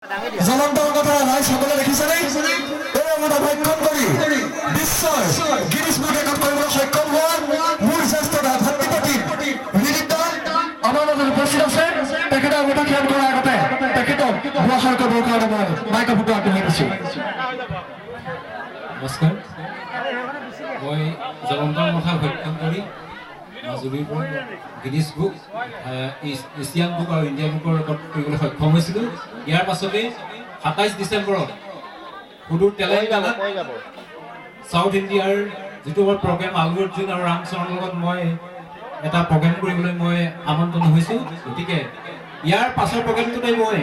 জ্বলন্ত কথা নাই সকলে দেখিছেনে এই আমৰা ভক্ষণ কৰি বিশ্বৰ গিনিছ বুক ৰেকৰ্ড কৰিবলৈ সক্ষম হোৱা মোৰ জ্যেষ্ঠ ভাতৃপতি বিনীতা আমাৰ মাজত উপস্থিত আছে তেখেতৰ কথা খ্যাল কৰাৰ আগতে তেখেতক ভাষণ কৰিবৰ কাৰণে মই মাইক্ৰফোনটো আগবঢ়াই দিছোঁ। নমস্কাৰ, মই জ্বলন্ত কথা ভক্ষণ কৰি মাজুলীৰ পৰা গিনিছ বুক এছিয়ান বুক আৰু ইণ্ডিয়া বুকৰ ৰেকৰ্ড কৰিবলৈ সক্ষম হৈছিলোঁ। ইয়াৰ পাছতে ২৭ ডিচেম্বৰত সুদূৰ তেলেংগানাত চাউথ ইণ্ডিয়াৰ যিটো মোৰ প্ৰগ্ৰেম আলু অৰ্জুন আৰু ৰামচৰণৰ লগত মই এটা প্ৰগ্ৰেম কৰিবলৈ মই আমন্ত্ৰণ হৈছোঁ। গতিকে ইয়াৰ পাছৰ প্ৰগ্ৰেমটোতে মই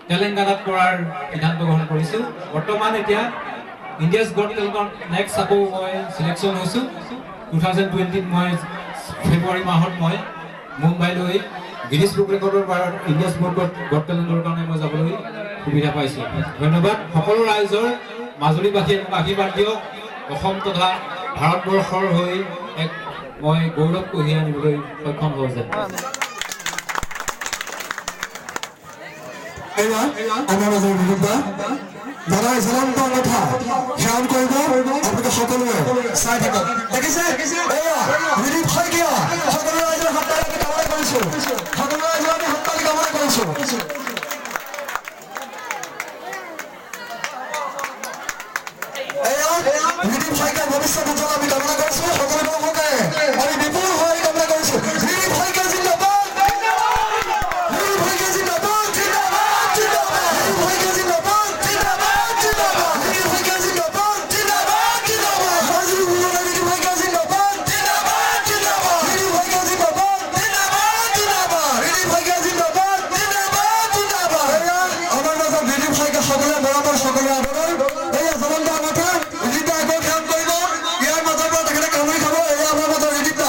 তেলেংগানাত কৰাৰ সিদ্ধান্ত গ্ৰহণ কৰিছোঁ। বৰ্তমান এতিয়া ইণ্ডিয়াছ গট টেলেণ্টত নেক্সট আকৌ মই চিলেকশ্যন হৈছোঁ। 2020 মই ফেব্ৰুৱাৰী মাহত মই মুম্বাইলৈ গিনিছ বুক ৰেকৰ্ডৰ পৰা ইণ্ডিয়াছ গট টেলেণ্টৰ কাৰণে মই যাবলৈ সুবিধা পাইছোঁ। ধন্যবাদ সকলো ৰাইজৰ, মাজুলীবাসীয়ে মোক আশীৰ্বাদ দিয়ক। অসম তথা ভাৰতবৰ্ষৰ হৈ এক মই গৌৰৱ কঢ়িয়াই আনিবলৈ সক্ষম হওঁ যেন। আমাৰ মাজৰ বিৰুদ্ধা দাদাই জ্বলন্ত কথা ধ্যান কৰিব, আপোনালোকে সকলোৱে চাই থাকক। দেখিছে বিনীত শইকীয়া, সকলো ৰাইজৰ হাততালি কামনা কৰিছোঁ, সকলো ৰাইজৰ আমি হাততালি কামনা কৰিছোঁ। বিনীত শইকীয়াৰ ভৱিষ্যত উজ্জ্বল আমি কামনা কৰিছোঁ। সকলো লোকে আমি বিপুল হৈ কামনা কৰিছোঁ। বিনীত শইকীয়া জিন্দাবাদ, বিনীত শইকীয়া জিন্দাবাদ, জিন্দাবাদ, জিন্দাবাদ, বিনীত শইকীয়া জিন্দাবাদ, জিন্দাবাদ, জিন্দাবাদ, বিনীত শইকীয়া জিন্দাবাদ, জিন্দাবাদ, জিন্দাবাদ, মাজুলী বুৰঞ্জী বিনীত শইকীয়া জিন্দাবাদ, জিন্দাবাদ, জিন্দাবাদ, বিনীত শইকীয়া জিন্দাবাদ, জিন্দাবাদ, জিন্দাবাদ, বিনীত শইকীয়া জিন্দাবাদ, জিন্দাবাদ, জিন্দাবাদ। আমাৰ মাজত বিনীত শইকীয়া সকলোৱে বৰাবৰ, সকলোৱে আদৰৰ এয়া জ্বলন্ত কথা ৰীতিতা আগত ধ্যান কৰিব। ইয়াৰ মাজৰ পৰা তেখেতে কামুৰি খাব। এয়া আমাৰ মাজৰ ৰীতিতা।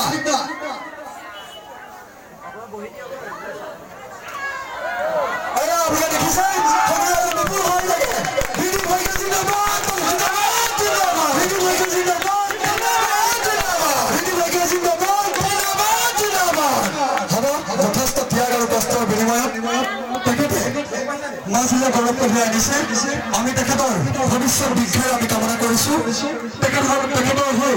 আপোনালোকে দেখিছে সকলোৱে বিপুল হৈ থাকে। বিনীত শইকীয়া জিন্দাবাদ, জিন্দাবাদ, জিন্দাবাদ, বিনীত শইকীয়া জিন্দাবাদ, জিন্দাবাদ, জিন্দাবাদ, বিনীত শইকীয়া জিন্দাবাদ, জিন্দাবাদ, জিন্দাবাদ। হ'ব, যথেষ্ট ত্যাগ আৰু কষ্টৰ বিনিময়ত তেখেতে মাজুলীয়ে গৌৰৱ কঢ়িয়াই আনিছে। আমি তেখেতৰ ভৱিষ্যত দীৰ্ঘায়ু আমি কামনা কৰিছোঁ। তেখেতৰ হৈ